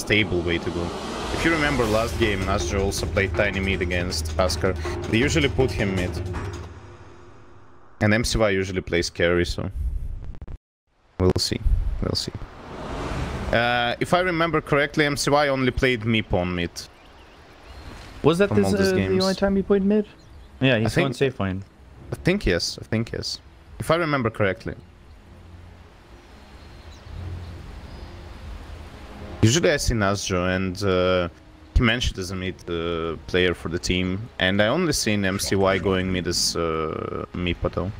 stable way to go. If you remember last game, Nasjo also played Tiny mid against Husker. They usually put him mid. And MCY usually plays carry, so... We'll see. We'll see. If I remember correctly, MCY only played Meep on mid. Was that the only time he played mid? Yeah, he's on Safelane. I think yes. I think yes. If I remember correctly. Usually I see Nasjo, and he mentioned as a mid player for the team, and I only seen MCY going mid as Meepa though.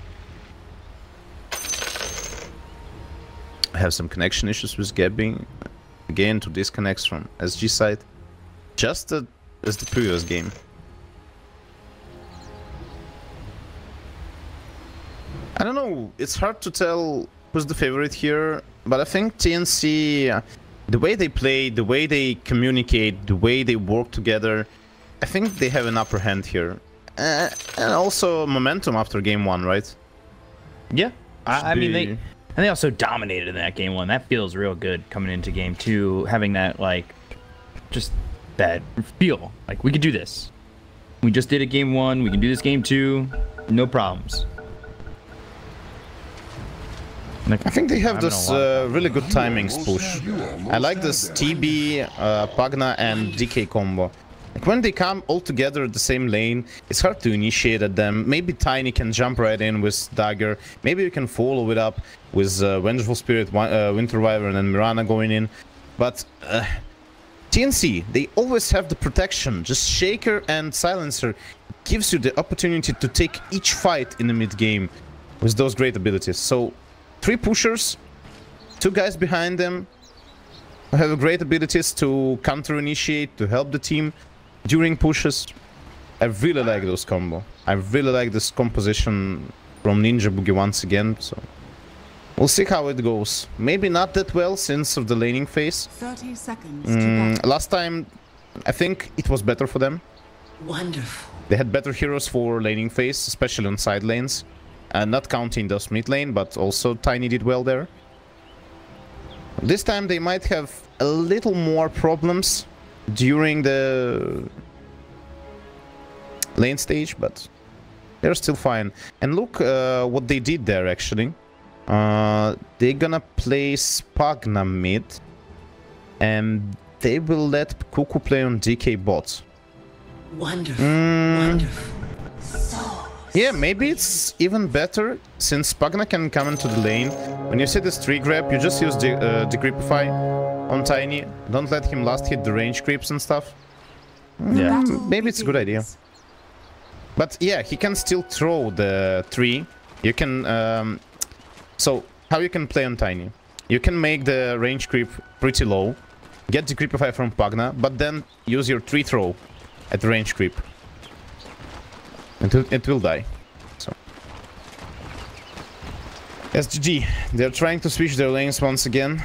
I have some connection issues with Gabbing. Again, 2 disconnects from SG side. Just as the previous game. I don't know, it's hard to tell who's the favorite here, but I think TNC, the way they play, the way they communicate, the way they work together, I think they have an upper hand here. And also momentum after game 1, right? Yeah, I mean, they also dominated in that game 1. That feels real good coming into game 2, having that, like, just that feel. Like, we could do this. We just did it game 1, we can do this game 2, no problems. Like, I think they have this really good timings push. I like this TB, Pagna, and DK combo. Like when they come all together at the same lane, it's hard to initiate at them. Maybe Tiny can jump right in with Dagger. Maybe you can follow it up with Vengeful Spirit, Winter Wyvern, and Mirana going in. But TNC, they always have the protection. Just Shaker and Silencer gives you the opportunity to take each fight in the mid game with those great abilities. So 3 pushers, 2 guys behind them who have great abilities to counter-initiate, to help the team during pushes. I really like those combo. I really like this composition from Ninja Boogie once again, so we'll see how it goes. Maybe not that well since of the laning phase. 30 seconds last time, I think it was better for them. Wonderful. They had better heroes for laning phase, especially on side lanes. Not counting those mid lane, but also Tiny did well there. This time they might have a little more problems during the lane stage, but they're still fine. And look what they did there, actually. They're gonna play Spagna mid, and they will let Kuku play on DK bot. Wonderful. Wonderful. Yeah, maybe it's even better since Pagna can come into the lane. When you see this tree grab, you just use the Decreepify on Tiny. Don't let him last hit the range creeps and stuff. Yeah, maybe it's a good idea. But yeah, he can still throw the tree. You can... so, how you can play on Tiny? You can make the range creep pretty low, get Decreepify from Pagna, but then use your tree throw at the range creep. It will die. So SGD, they're trying to switch their lanes once again,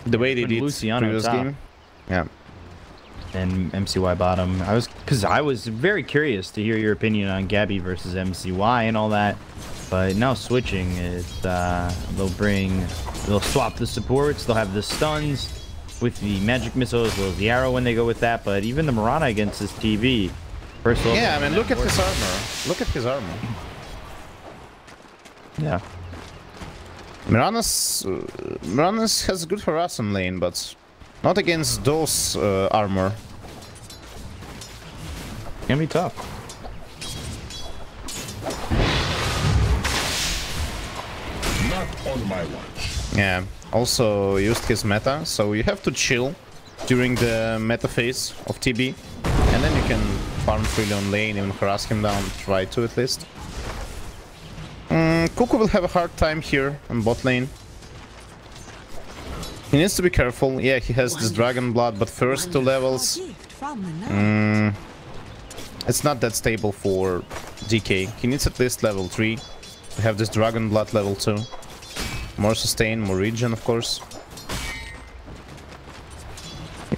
the way they did previous game. Yeah. And MCY bottom. I was very curious to hear your opinion on Gabby versus MCY and all that. But now switching is they'll swap the supports. They'll have the stuns with the magic missile as well as the arrow when they go with that. But even the Mirana against this TV. Yeah, I mean, look at his armor. Look at his armor. Yeah. Mirana's has a good harassment lane, but not against those armor. Can be tough. Not on my watch. Yeah. Also used his meta, so you have to chill during the meta phase of TB, and then you can farm freely on lane, even harass him down, try to at least. Kuku will have a hard time here on bot lane. He needs to be careful. Yeah, he has this dragon blood, but first 2 levels... it's not that stable for DK. He needs at least level 3 to have this dragon blood level 2. More sustain, more regen, of course.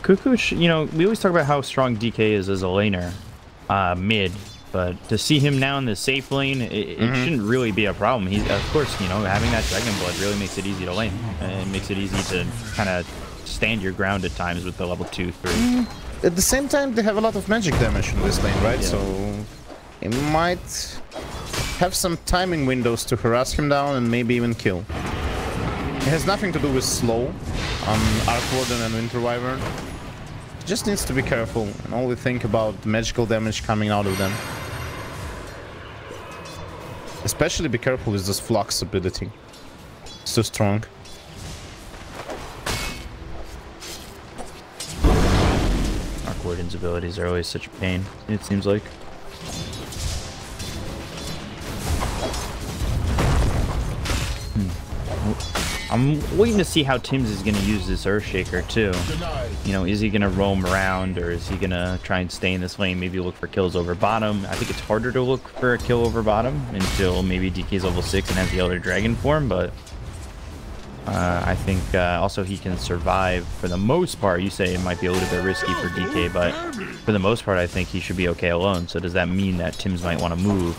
Kuku, you know, we always talk about how strong DK is as a laner, mid, but to see him now in the safe lane, it shouldn't really be a problem. He's, of course, you know, having that dragon blood really makes it easy to lane, and it makes it easy to kind of stand your ground at times with the level 2, 3. At the same time, they have a lot of magic damage in this lane, right? Yeah. So it might have some timing windows to harass him down and maybe even kill. It has nothing to do with slow on Arc Warden and Winter Wyvern. Just needs to be careful and only think about the magical damage coming out of them. Especially be careful with this Flux ability. It's too strong. Arc Warden's abilities are always such a pain, it seems like. I'm waiting to see how Tim's is going to use this Earthshaker too. You know, is he going to roam around, or is he going to try and stay in this lane, maybe look for kills over bottom? I think it's harder to look for a kill over bottom until maybe DK's level 6 and has the Elder Dragon form, but I think also he can survive for the most part. You say it might be a little bit risky for DK, but for the most part I think he should be okay alone. So does that mean that Tim's might want to move?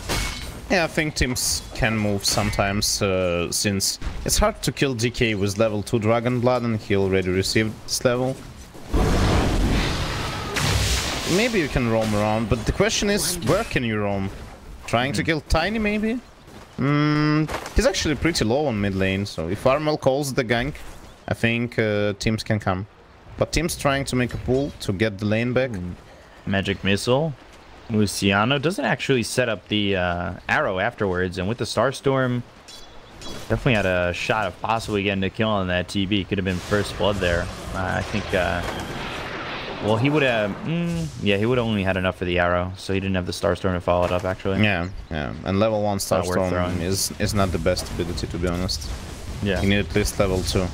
Yeah, I think teams can move sometimes, since it's hard to kill DK with level 2 Dragon Blood, and he already received this level. Maybe you can roam around, but the question is, where can you roam? Trying to kill Tiny, maybe? He's actually pretty low on mid lane, so if Armel calls the gank, I think teams can come. But teams trying to make a pull to get the lane back. Magic Missile. Luciano doesn't actually set up the arrow afterwards, and with the Starstorm, definitely had a shot of possibly getting a kill on that TB. Could have been first blood there. I think, well, he would have, yeah, he would have only had enough for the arrow, so he didn't have the Starstorm to follow it up, actually. Yeah, yeah, and level 1 Starstorm is not the best ability, to be honest. Yeah. You need at least level 2.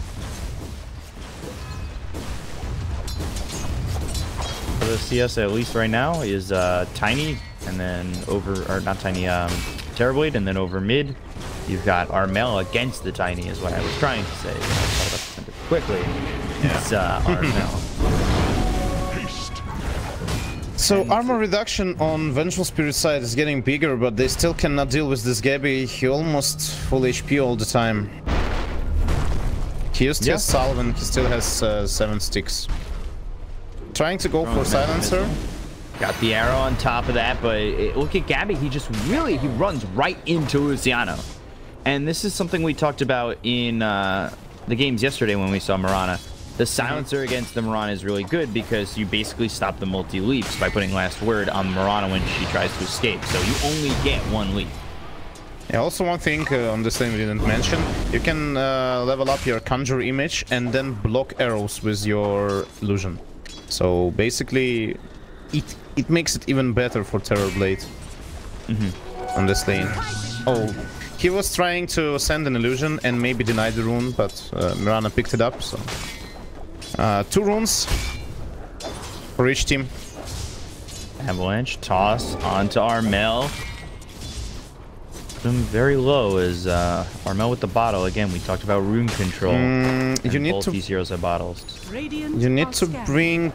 The CS at least right now is Tiny, and then over, or not Tiny, Terrorblade, and then over mid you've got Armel against the Tiny is what I was trying to say. I thought about it quickly. Yeah. It's Armel. So armor reduction on Vengeful Spirit side is getting bigger, but they still cannot deal with this Gabby. He almost full HP all the time. He used his salve and he still has 7 sticks. Trying to go for Silencer. Got the arrow on top of that, but look at Gabby. He just really, he runs right into Luciano. And this is something we talked about in the games yesterday when we saw Mirana. The Silencer against the Mirana is really good because you basically stop the multi-leaps by putting Last Word on Mirana when she tries to escape. So you only get 1 leap. Yeah, also one thing on this thing we didn't mention, you can level up your Conjure Image and then block arrows with your illusion. So basically, it makes it even better for Terrorblade on this lane. Oh, he was trying to send an illusion and maybe deny the rune, but Mirana picked it up. So 2 runes for each team. Avalanche toss onto Armel. Very low is Armel with the bottle. Again, we talked about rune control. You need both to. these heroes have bottles. You need to bring.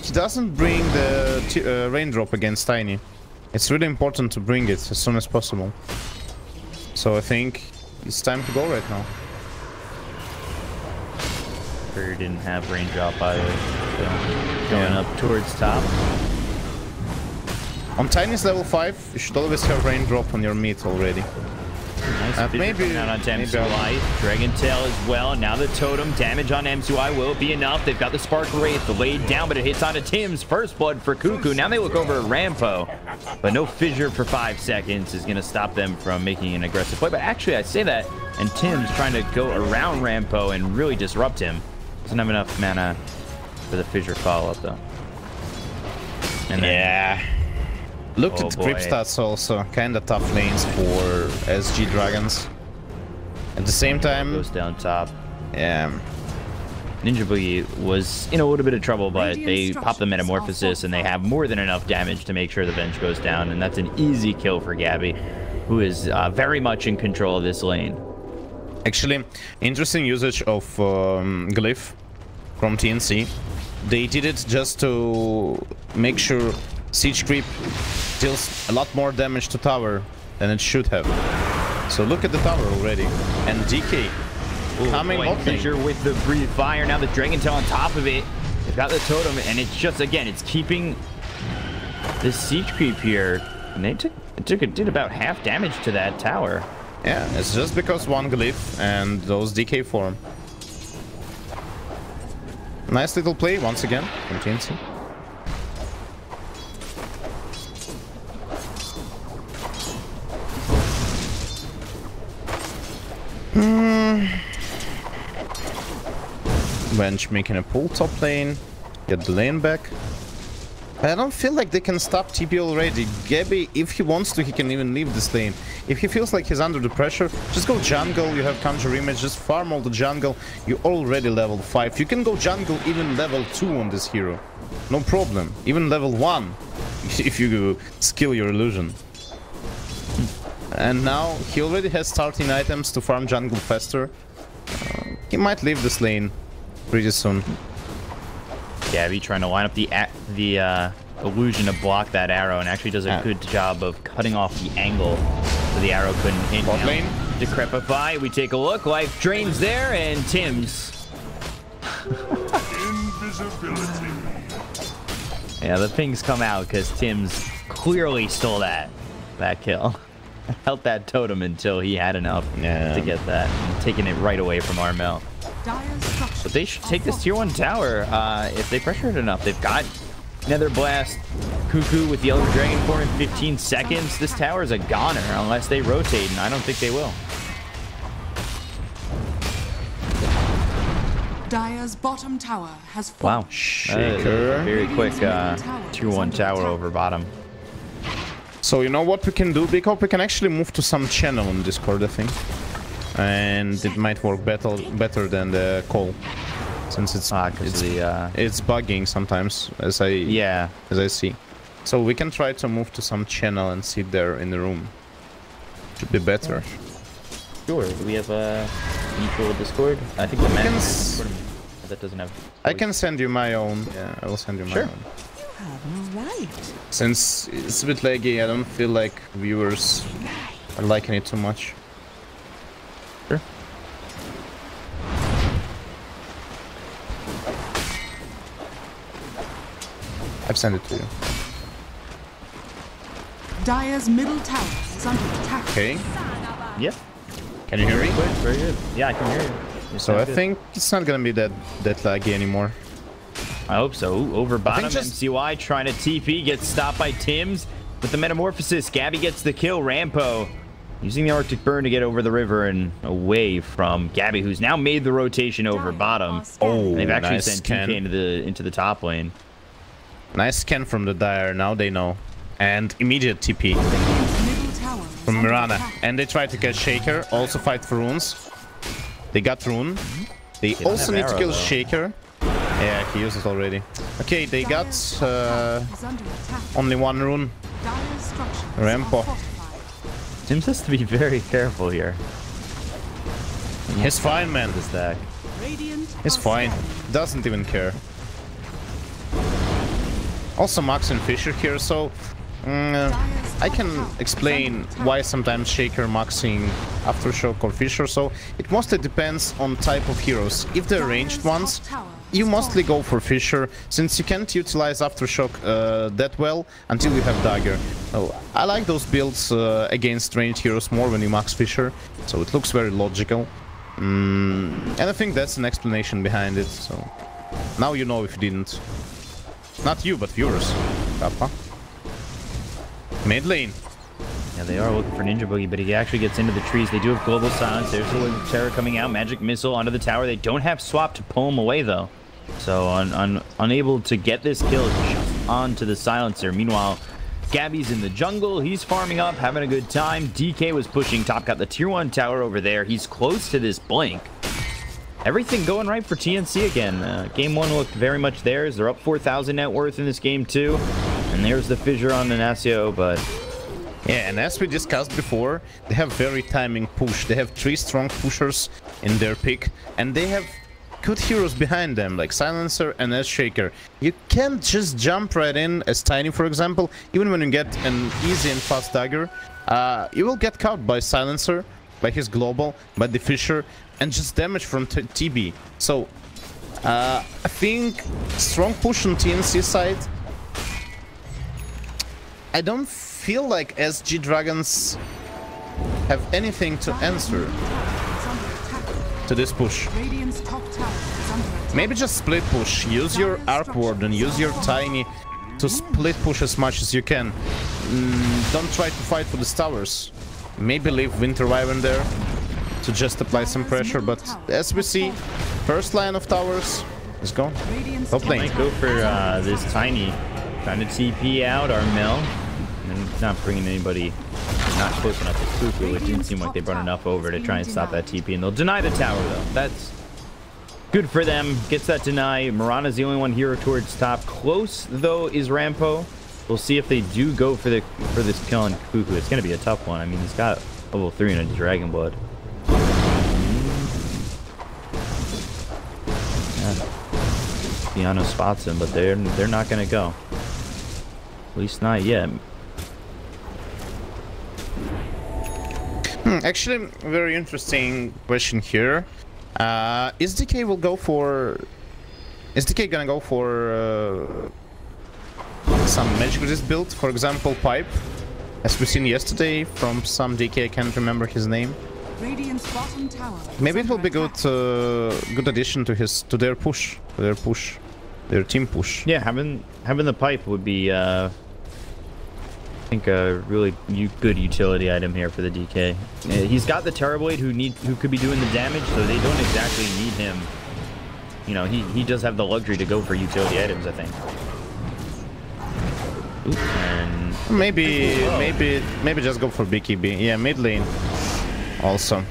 He doesn't bring the raindrop against Tiny. It's really important to bring it as soon as possible. So I think it's time to go right now. He didn't have raindrop either. So going up towards top. On Tiny's level 5, you should always have raindrop on your meat already. Nice maybe out onto MCY. Dragon Tail as well. Now the totem damage on MCY will be enough. They've got the Spark Wraith laid down, but it hits onto Tim's. First blood for Kuku. Now they look over at Rampo, but no fissure for 5 seconds is going to stop them from making an aggressive play. But actually, I say that, and Tim's trying to go around Rampo and really disrupt him. Doesn't have enough mana for the fissure follow-up though. And then, Looked at the creep stats also, kinda tough lanes for SG Dragons. At the same time, goes down top. Yeah. Ninja Boogie was in a little bit of trouble, but they pop the Metamorphosis and they have more than enough damage to make sure the Venge goes down, and that's an easy kill for Gabby, who is very much in control of this lane. Actually, interesting usage of Glyph from TNC. They did it just to make sure Siege Creep deals a lot more damage to tower than it should have. So look at the tower already. And DK coming off Fisher with the breathe fire. Now the Dragon Tail on top of it. They've got the totem, and it's just, again, it's keeping this siege creep here. And they did about half damage to that tower. Yeah, it's just because one glyph and those DK form. Nice little play once again from TNC. Bench making a pull top lane, get the lane back. I don't feel like they can stop TP already. Gabby, if he wants to, he can even leave this lane. If he feels like he's under the pressure, just go jungle. You have conjure image, just farm all the jungle. You're already level 5. You can go jungle even level 2 on this hero. No problem. Even level 1 if you skill your illusion. And now he already has starting items to farm jungle faster. He might leave this lane pretty soon. Gabby trying to line up the illusion to block that arrow, and actually does a good job of cutting off the angle so the arrow couldn't hit. Bot lane. Decrepify. We take a look. Life drains there, and Tim's. Invisibility. Yeah, the things come out because Tim's clearly stole that kill. Held that totem until he had enough to get that, and taking it right away from Armel. But they should take this tier 1 tower if they pressure it enough. They've got Nether Blast, Kuku with the Elder Dragon Form in 15 seconds. This tower is a goner unless they rotate, and I don't think they will. Dire's bottom tower has fallen. Wow. Shaker. Very quick tier 1 tower over bottom. So you know what we can do, because we can actually move to some channel on Discord, I think. And it might work better than the call, since it's bugging sometimes, as I see. So we can try to move to some channel and sit there in the room. Should be better. Sure. Do we have a mutual Discord? I think the Discord that doesn't have. I can send you my own. Yeah, I will send you my own. Right. Since it's a bit laggy, I don't feel like viewers are liking it too much. Sure. I've sent it to you. Dire's middle tower is under attack. Okay. Yep. Can you hear me? Very good. Yeah, I can hear you. So I think it's not gonna be that laggy anymore. I hope so. Over bottom, MCY trying to TP, gets stopped by Tim's with the Metamorphosis. Gabby gets the kill. Rampo using the Arctic Burn to get over the river and away from Gabby, who's now made the rotation over bottom. Oh, and they've actually nice sent TK into the top lane. Nice scan from the Dire. Now they know. And immediate TP from Mirana. And they try to get Shaker. Also fight for runes. They got rune. They also need to kill Shaker. Yeah, he used it already. Okay, they got only one rune. Rampo. Tim has to be very careful here. He's fine, man. The stack. He's fine. Doesn't even care. Also Max and Fisher here, so I can explain why sometimes Shaker maxing Aftershock or Fisher. So it mostly depends on type of heroes. If they're ranged ones, you mostly go for Fisher, since you can't utilize Aftershock that well until you have Dagger. So I like those builds against ranged heroes more when you max Fisher, so it looks very logical. And I think that's an explanation behind it, so now you know if you didn't. Not you, but viewers. Kappa. Mid lane. Yeah, they are looking for Ninja Boogie, but he actually gets into the trees. They do have Global Silence. There's the Terror coming out. Magic Missile onto the tower. They don't have Swap to pull him away, though. So, unable to get this kill just onto the Silencer. Meanwhile, Gabby's in the jungle. He's farming up, having a good time. DK was pushing top. Got the tier 1 tower over there. He's close to this blink. Everything going right for TNC again. Game 1 looked very much theirs. They're up 4,000 net worth in this game, too. And there's the fissure on Ignacio, but... Yeah, and as we discussed before, they have very timing push. They have 3 strong pushers in their pick, and they have good heroes behind them, like Silencer and S-Shaker. You can't just jump right in as Tiny, for example. Even when you get an easy and fast Dagger, you will get caught by Silencer, by his global, by the Fisher. and just damage from TB. So I think strong push on TNC side. I don't feel like SG Dragons have anything to answer to this push. Maybe just split push. Use your Arc Ward and use your Tiny to split push as much as you can. Don't try to fight for the towers. Maybe leave Winter Wyvern there to just apply some pressure, but as we see, first line of towers is gone. Top lane. Might go for this Tiny, trying to TP out our mill, and not bringing anybody not close enough to Kuku. It didn't seem like they brought enough over to try and stop that TP, and they'll deny the tower though. That's good for them. Gets that deny. Mirana's the only one here towards top. Close though is Rampo. We'll see if they do go for this kill on Kuku. It's gonna be a tough one. I mean, he's got level 3 in a Dragon Blood. Piano spots him, but they're not gonna go. At least not yet. Actually, very interesting question here. Is DK will go for? Is DK gonna go for some magic resist build? For example, pipe, as we've seen yesterday from some DK. I can't remember his name. Maybe it will be good, good addition to their push, their team push. Yeah, having the pipe would be, I think, a really good utility item here for the DK. He's got the Terrorblade who could be doing the damage, so they don't exactly need him. You know, he does have the luxury to go for utility items, I think. Ooh, and maybe just go for BKB. Yeah, mid lane. Also.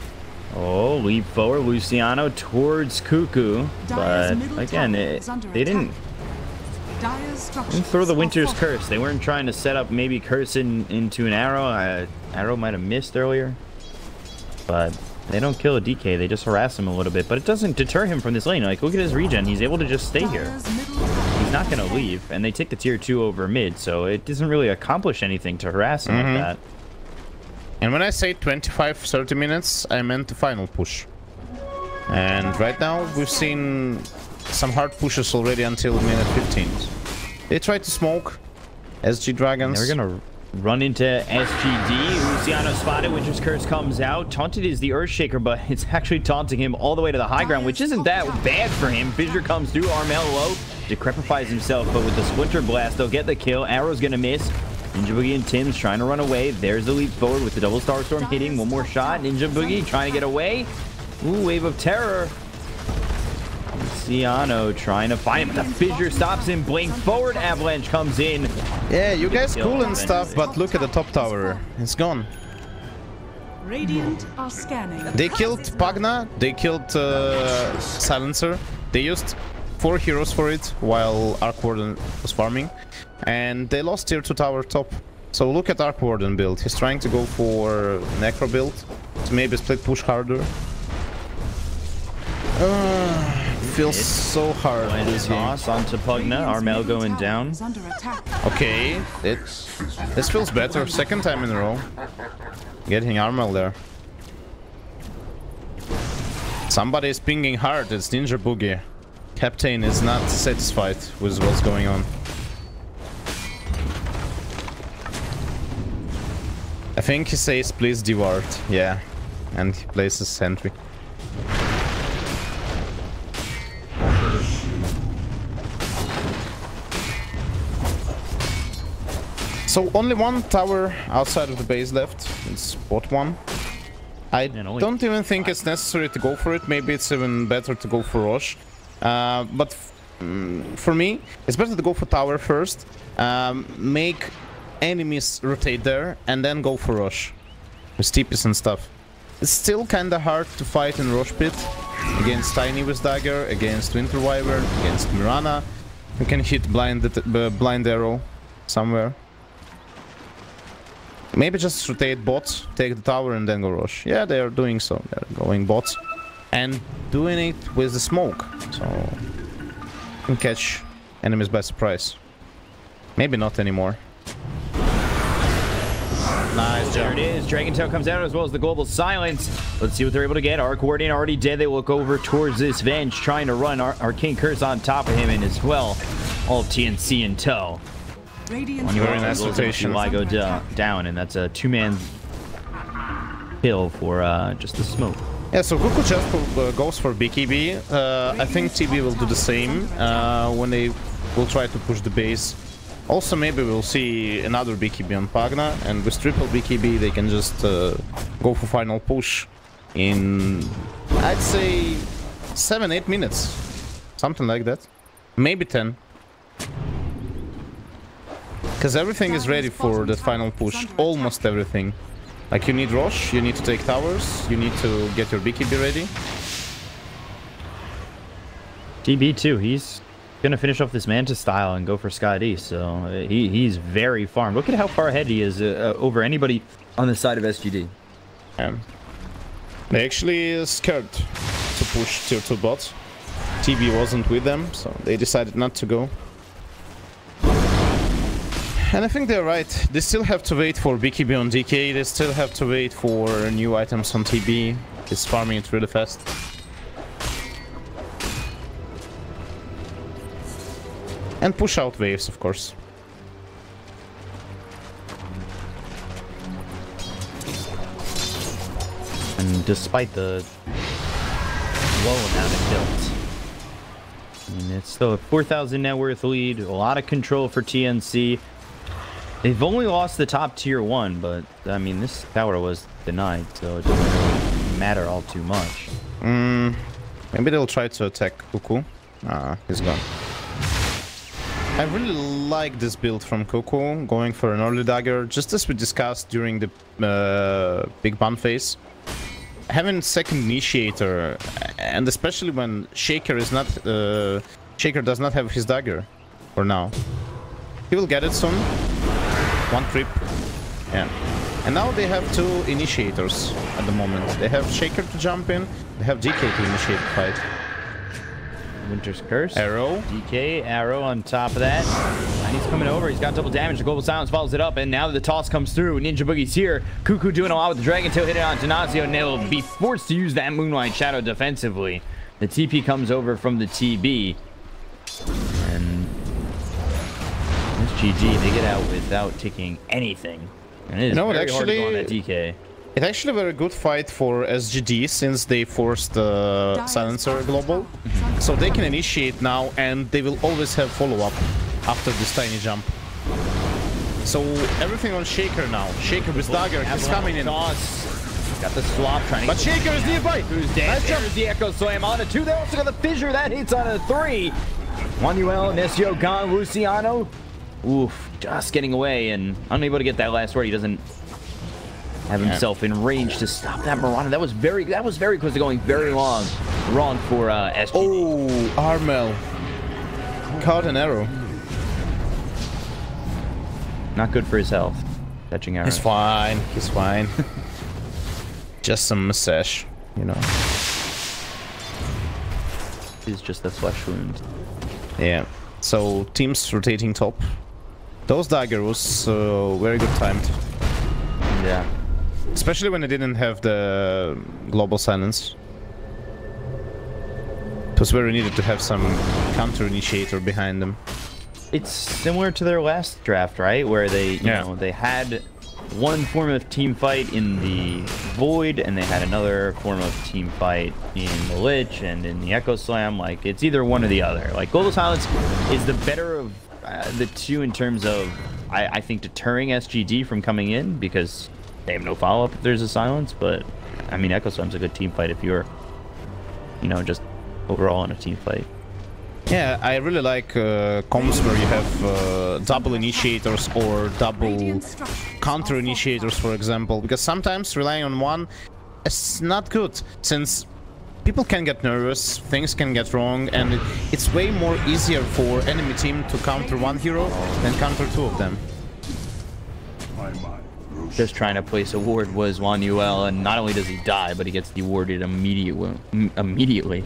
Oh, leap forward, Luciano towards Kuku, but again, they didn't throw the Winter's Curse. They weren't trying to set up maybe curse into an arrow. Arrow might have missed earlier, but they don't kill a DK. They just harass him a little bit, but it doesn't deter him from this lane. Like, look at his regen. He's able to just stay here. He's not going to leave, and they take the tier 2 over mid, so it doesn't really accomplish anything to harass him like that. And when I say 25-30 minutes, I meant the final push. And right now, we've seen some hard pushes already until minute 15. They tried to smoke SG Dragons. They're gonna run into SGD. Luciano spotted. Winter's Curse comes out. Taunted is the Earthshaker, but it's actually taunting him all the way to the high ground, which isn't that bad for him. Fissure comes through. Armel low. Decrepifies himself, but with the Splinter Blast, they'll get the kill. Arrow's gonna miss. Ninja Boogie and Tim's trying to run away. There's the leap forward with the double Star Storm hitting. One more shot. Ninja Boogie trying to get away. Ooh, Wave of Terror. Luciano trying to find him, but the Fissure stops him. Blink forward. Avalanche comes in. Yeah, you guys cool and stuff, but look at the top tower. It's gone. Radiant are scanning. They killed Pagna. They killed Silencer. They used 4 heroes for it while Arc Warden was farming. And they lost tier 2 tower top. So look at Arc Warden build. He's trying to go for Necro build to maybe split push harder. Feels so hard. Toss onto Pugna. Armel going down. Okay, this feels better. Second time in a row. Getting Armel there. Somebody is pinging hard. It's Ninja Boogie. Captain is not satisfied with what's going on. I think he says please devoured. Yeah. And he places sentry. So only one tower outside of the base left. It's bot one. I don't even think it's necessary to go for it. Maybe it's even better to go for Roche. But for me, it's better to go for tower first. Make enemies rotate there and then go for Roche with TPs and stuff. It's still kind of hard to fight in Roche pit against Tiny with Dagger, against Winter Wyvern, against Mirana. You can hit blind arrow somewhere. Maybe just rotate bots, take the tower and then go Roche. Yeah, they are doing so. They're going bots and doing it with the smoke, so you can catch enemies by surprise. Maybe not anymore. Nice There jump. it is. Dragon Tail comes out as well as the global silence. Let's see what they're able to get. Arc Guardian already dead. They look over towards this Venge, trying to run Arcane Curse on top of him, and as well, all of TNC in tow. Radiant Very nice rotation. Why go down, and that's a two-man kill for just the smoke. Yeah, so Kuku just goes for BKB. I think TB will do the same when they will try to push the base. Also, maybe we'll see another BKB on Pagna, and with triple BKB they can just go for final push in, I'd say, 7-8 minutes. Something like that. Maybe 10. Because everything is ready for the final push. Almost everything. Like, you need Rosh, you need to take towers, you need to get your BKB ready. TB too, he's gonna finish off this Manta style and go for Scotty, so he's very farmed. Look at how far ahead he is over anybody on the side of SGD. Yeah. They actually scared to push tier 2 bots. TB wasn't with them, so they decided not to go. And I think they're right. They still have to wait for BKB on DK. They still have to wait for new items on TB. He's farming it really fast. And push out waves, of course. And despite the low amount of kills, I mean, it's still a 4,000 net worth lead, a lot of control for TNC. They've only lost the top tier 1, but I mean, this tower was denied, so it doesn't really matter all too much. Maybe they'll try to attack Kuku. He's gone. I really like this build from Kuku, going for an early dagger, just as we discussed during the big ban phase. Having second initiator, and especially when Shaker is not, Shaker does not have his dagger for now. He will get it soon. One trip. Yeah. And now they have 2 initiators at the moment. They have Shaker to jump in, they have DK to initiate the fight. Winter's Curse. Arrow. DK, arrow on top of that. And he's coming over. He's got double damage. The Global Silence follows it up. And now that the toss comes through, Ninja Boogie's here. Kuku doing a lot with the Dragon Tail, hitting on Tanazio, and they'll be forced to use that Moonlight Shadow defensively. The TP comes over from the TB. And SGD, they get out without taking anything. And it is very hard to go on that DK. It's actually a very good fight for SGD since they forced the Silencer global. So they can initiate now and they will always have follow-up after this tiny jump. So everything on Shaker now. Shaker with Dagger, he's coming in. Got the swap trying to But Shaker is nearby! Who's dead? There's the Echo Slam on a 2. They also got the Fissure. That hits on a 3. Manuel, Nesio gone. Luciano. Oof, just getting away and unable to get that last word. He doesn't have himself in range to stop that Mirana. That was very close to going very wrong for SGD. Oh, Armel. Caught an arrow. Not good for his health. Catching arrow. He's fine. He's fine. Just some massage, you know. It's just a flesh wound. Yeah. So teams rotating top. Those Dagger was very good timed. Yeah. Especially when they didn't have the global silence. It was very needed to have some counter initiator behind them. It's similar to their last draft, right? Where they, you know, they had one form of team fight in the Void, and they had another form of team fight in the Lich and in the Echo Slam. Like, it's either one or the other. Like, Global Silence is the better of the two in terms of, I think, deterring SGD from coming in, because they have no follow-up if there's a silence. But, I mean, Echo Slam's a good team fight if you're, you know, just overall in a team fight. Yeah, I really like comms where you have double initiators or double counter initiators, for example, because sometimes relying on one is not good, since people can get nervous, things can get wrong, and it's way more easier for enemy team to counter one hero than counter 2 of them. Just trying to place a ward was Manuel, and not only does he die, but he gets dewarded immediately.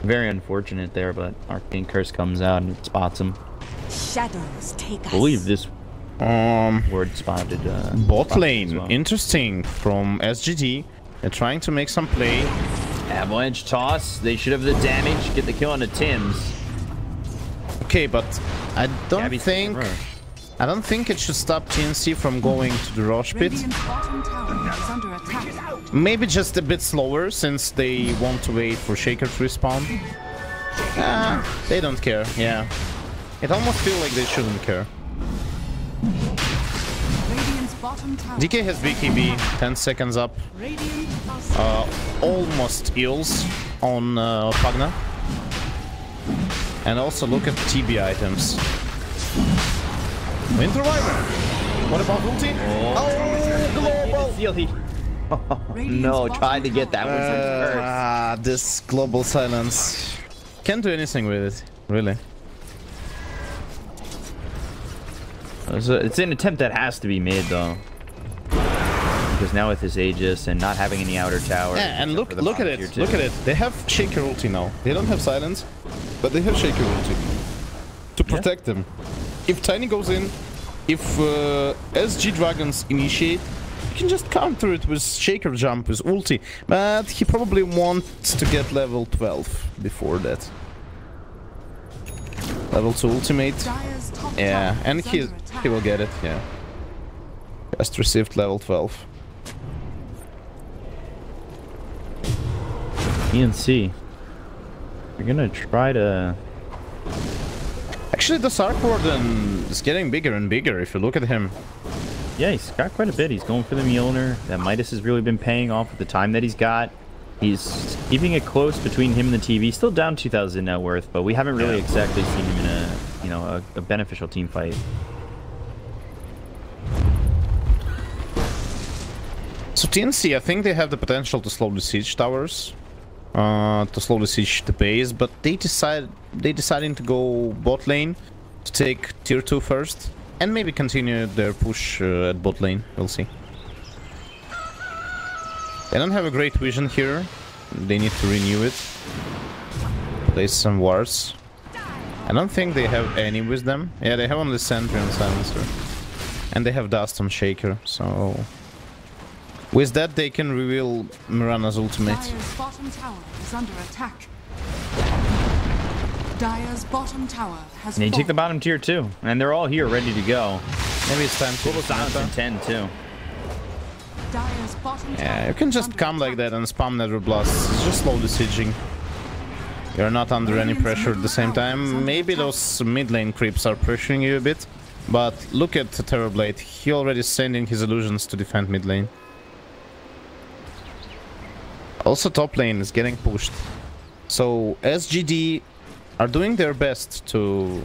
Very unfortunate there, but Arcane Curse comes out and it spots him. shadows take us. I believe this word spotted bot lane. well. Interesting from SGD. They're trying to make some play. Avalanche toss. They should have the damage. Get the kill on the Tims. Okay, but I don't Gabby's think it should stop TNC from going to the rush pit. Radiant's bottom tower is under attack. Maybe just a bit slower since they want to wait for Shaker to respawn. They don't care. Yeah, it almost feels like they shouldn't care. Radiant's bottom tower. DK has BKB, 10 seconds up. Radiant are Almost heals on Pagna. And also look at TB items. Winter Wyvern. What about ulti? Oh, global! No, tried to get that one first. This global silence. Can't do anything with it, really. It's an attempt that has to be made, though. Because now with his Aegis and not having any outer tower. Yeah, and look at it. Look at it. They have Shaker ulti now. They don't have silence, but they have Shaker ulti to protect them. If Tiny goes in, if SG Dragons initiate, you can just counter it with Shaker jump with ulti. But he probably wants to get level 12 before that. Level 2 ultimate. Yeah, and he will get it. Yeah. Just received level 12. TNC. You're gonna try to... Actually, the Sark Warden is getting bigger and bigger if you look at him. Yeah, he's got quite a bit. He's going for the Mjolnir. That Midas has really been paying off with the time that he's got. He's keeping it close between him and the TV. Still down 2,000 net worth, but we haven't really exactly seen him in a, you know, a beneficial team fight. So TNC, I think they have the potential to slow the siege towers, to slow the siege the base, but they deciding to go bot lane to take tier 2 first, and maybe continue their push at bot lane. We'll see. They don't have a great vision here. They need to renew it. Place some wards. I don't think they have any with them. Yeah, they have only Sentry and Silencer. And they have Dust on Shaker, so... With that, they can reveal Mirana's ultimate. Dire's bottom tower is under attack. Dire's bottom tower has And you take the bottom tier too, and they're all here ready to go. Maybe it's time to... Global Silence in 10 too. Dire's bottom Yeah, you can just come like that and spam Nether Blasts. Just slow the sieging. You're not under any pressure at the same time. Maybe those mid lane creeps are pressuring you a bit. But look at Terrorblade. He already sending his illusions to defend mid lane. Also top lane is getting pushed. So SGD are doing their best to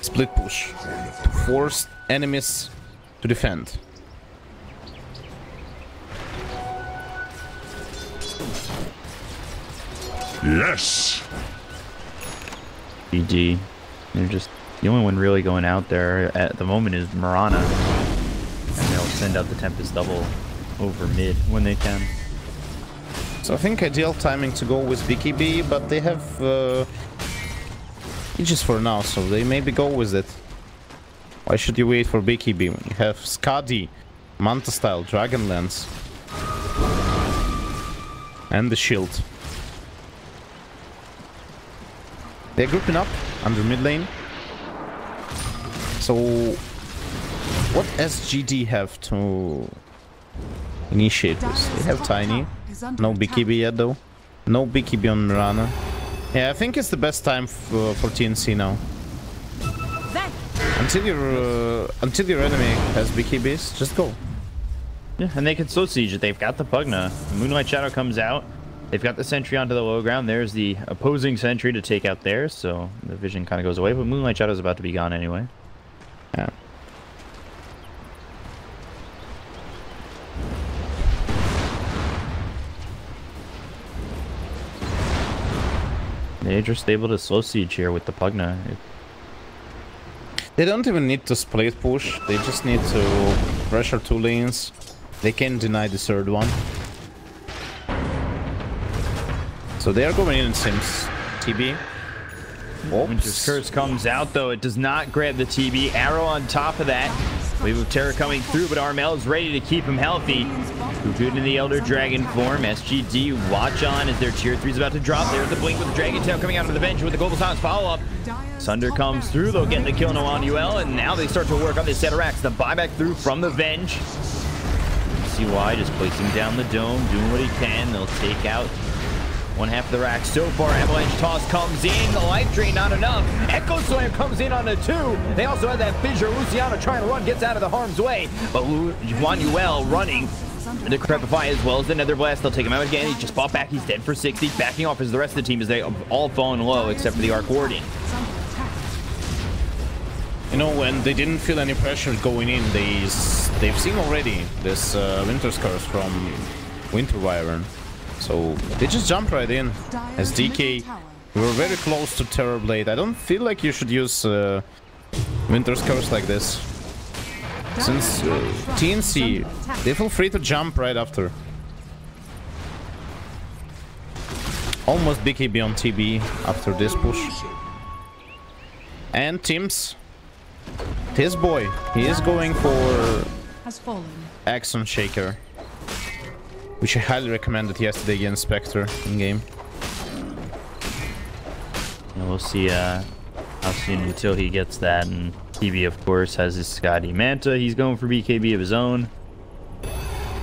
split push. To force enemies to defend. Yes. GG. They're just the only one really going out there at the moment is Mirana, and they'll send out the Tempest double over mid when they can. So I think ideal timing to go with BKB, but they have Aegis for now, so they maybe go with it. Why should you wait for BKB when you have Skadi, Manta Style, Dragonlance, and the shield? They're grouping up under mid lane. So what SGD have to initiate this? They have Tiny. No BKB yet though. No BKB on Mirana. Yeah, I think it's the best time for TNC now. Until your enemy has BKBs, just go. Yeah, and they can slow siege it. They've got the Pugna. Moonlight Shadow comes out. They've got the sentry onto the low ground. There's the opposing sentry to take out theirs, so the vision kind of goes away. But Moonlight Shadow's about to be gone anyway. Yeah. They're just able to slow siege here with the Pugna. They don't even need to split push. They just need to pressure 2 lanes. They can deny the third one. So they are going in Sims TB. Winter's Curse comes out, though. It does not grab the TB. Arrow on top of that. Wave of Terror coming through, but Armel is ready to keep him healthy. Kuku in the Elder Dragon form. SGD, watch on as their tier 3 is about to drop. There's the Blink with the Dragon Tail coming out of the bench with the Global Silence follow-up. Sunder comes through. They'll get the kill on Manuel, and now they start to work on this Tarrasque. The buyback through from the Venge. CY just placing down the dome, doing what he can. They'll take out one half of the rack so far. Avalanche Toss comes in. The Life Drain not enough. Echo Slam comes in on the 2. They also have that Fissure. Luciano trying to run, gets out of the harm's way. But Manuel running the Crepify as well as the Nether Blast. They'll take him out again. He just fought back. He's dead for 60. Backing off as the rest of the team as they all fallen low except for the Arc Warden. You know, when they didn't feel any pressure going in, they've seen already this Winter's Curse from Winter Wyvern. So they just jump right in. As DK, we were very close to Terrorblade. I don't feel like you should use Winter's Curse like this. Since TNC, they feel free to jump right after. Almost BKB on TB after this push. And Tim's, his boy, he is going for Axon Shaker, which I highly recommended yesterday against Spectre in game. And we'll see how soon until he gets that. And TB, of course, has his Scotty Manta. He's going for BKB of his own.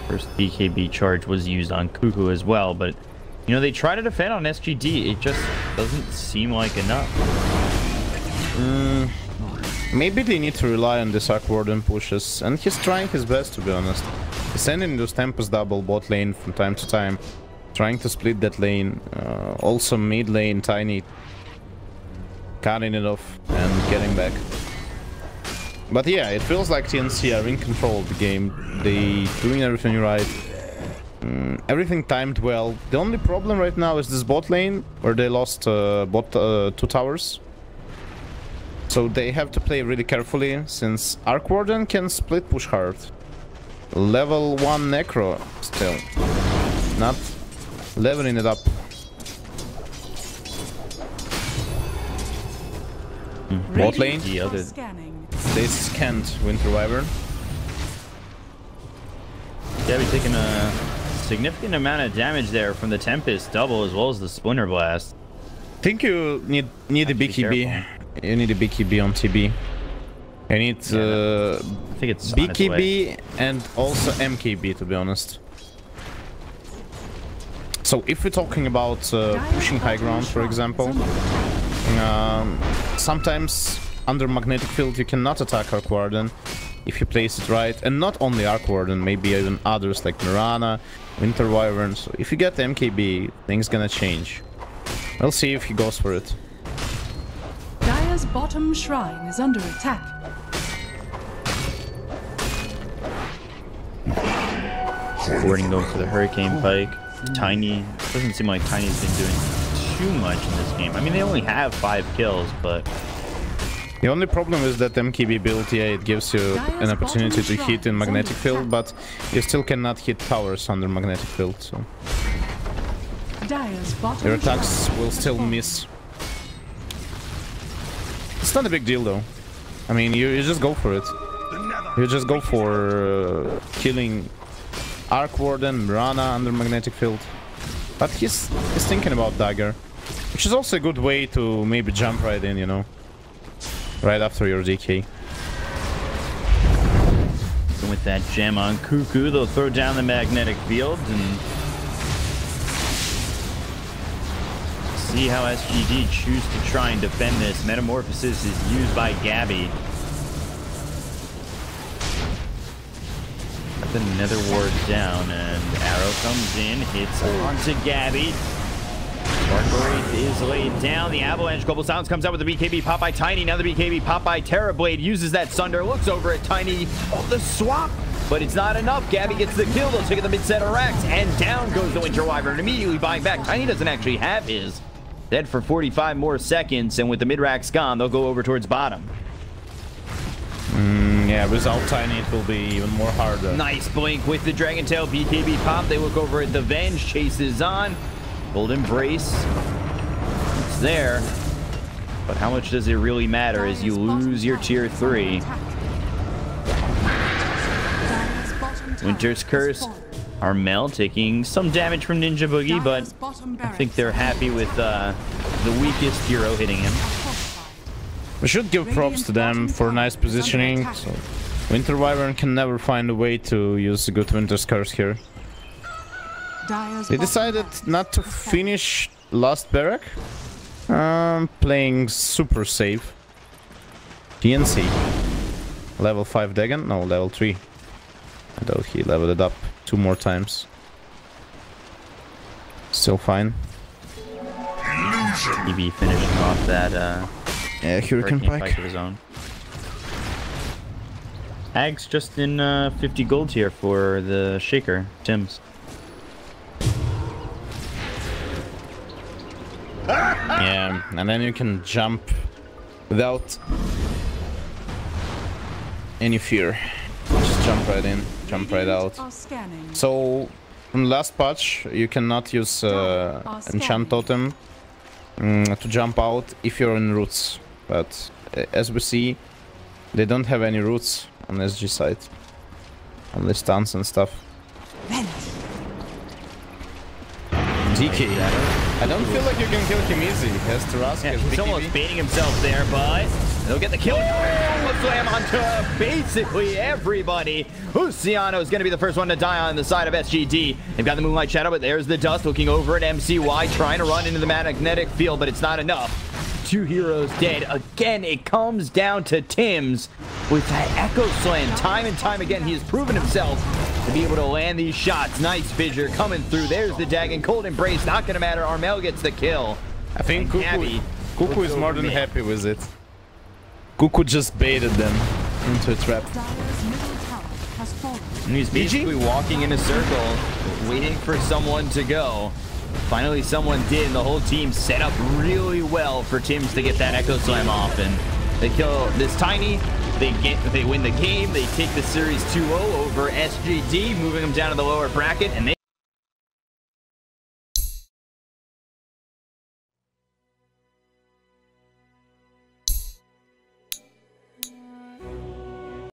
First BKB charge was used on Kuku as well, but you know, they try to defend on SGD. It just doesn't seem like enough. Maybe they need to rely on this Arc Warden pushes, and he's trying his best, to be honest. He's sending those Tempest double bot lane from time to time, trying to split that lane. Also mid lane, Tiny cutting it off and getting back. But yeah, it feels like TNC are in control of the game. They doing everything right. Everything timed well. The only problem right now is this bot lane, where they lost 2 towers. So they have to play really carefully, since Arc Warden can split push hard. Level 1 Necro still. Not leveling it up. Bot lane, they scanned Winter Wyvern. Yeah, we're taking a significant amount of damage there from the Tempest double as well as the Splinter Blast. I think you need a BKB. You need a BKB on TB. You need I think it's BKB and also MKB, to be honest. So if we're talking about pushing high ground, for example, sometimes under magnetic field you cannot attack Arc Warden if you place it right, and not only Arc Warden, maybe even others like Mirana, Winter Wyvern. So if you get the MKB, things gonna change. We'll see if he goes for it. Dire's bottom shrine is under attack. Warden going for the Hurricane Pike. Tiny, doesn't seem like Tiny's been doing too much in this game. I mean, they only have 5 kills, but the only problem is that MKB build, yeah, it gives you an opportunity to hit in magnetic field, but you still cannot hit towers under magnetic field, so your attacks will still miss. It's not a big deal though. I mean, you just go for it. You just go for killing Arc Warden, Mirana under magnetic field. But he's thinking about Dagger, which is also a good way to maybe jump right in, you know, right after your DK. And with that gem on Kuku, they'll throw down the magnetic field and see how SGD choose to try and defend this. Metamorphosis is used by Gabby. Got the Nether Ward down, and Arrow comes in, hits onto Gabby. Wraith is laid down. The Avalanche Global Silence comes out with the BKB pop by Tiny. Now the BKB pop by Terrorblade. Uses that Sunder. Looks over at Tiny. Oh, the swap! But it's not enough. Gabby gets the kill. They'll take the mid-set of racks. And down goes the Winter Wyvern. Immediately buying back. Tiny doesn't actually have his. Dead for 45 more seconds. And with the mid-racks gone, they'll go over towards bottom. Yeah, without Tiny, it will be even more harder. Nice blink with the Dragon Tail BKB pop. They look over at the Venge. Chases on. Golden Embrace. It's there. But how much does it really matter as you lose your tier 3? Winter's Curse. Armel taking some damage from Ninja Boogie, but I think they're happy with the weakest hero hitting him. We should give props to them for nice positioning. So Winter Wyvern can never find a way to use a good Winter's Curse here. They decided not to finish last barrack. Playing super safe. TNC. Level 5 Dagger? No, level 3. Although he leveled it up 2 more times. Still fine. EB finishing off that yeah, Hurricane Pike of his own. Hags just in 50 gold here for the Shaker, Tim's. Yeah, and then you can jump without any fear. Just jump right in, jump right out. So, from the last patch, you cannot use Enchant Totem to jump out if you're in roots. But as we see, they don't have any roots on SG side. Only stuns and stuff. DK. I don't feel like you can kill him easy. He has Tarrasque. Yeah, he's almost baiting himself there, but he'll get the kill. Oh, slam onto basically everybody. Luciano is going to be the first one to die on the side of SGD. They've got the Moonlight Shadow, but there's the Dust looking over at MCY, trying to run into the magnetic field, but it's not enough. 2 heroes dead. Again, it comes down to Tim's with that Echo Slam. Time and time again, he has proven himself to be able to land these shots. Nice fissure coming through. There's the Dagger. Cold Embrace, not going to matter. Armel gets the kill. I think Kuku is more than happy with it. Kuku just baited them into a trap. And he's basically walking in a circle, waiting for someone to go. Finally, someone did, and the whole team set up really well for Tim's to get that Echo Slam off, and they kill this Tiny. They win the game. They take the series 2-0 over SGD, moving them down to the lower bracket, and they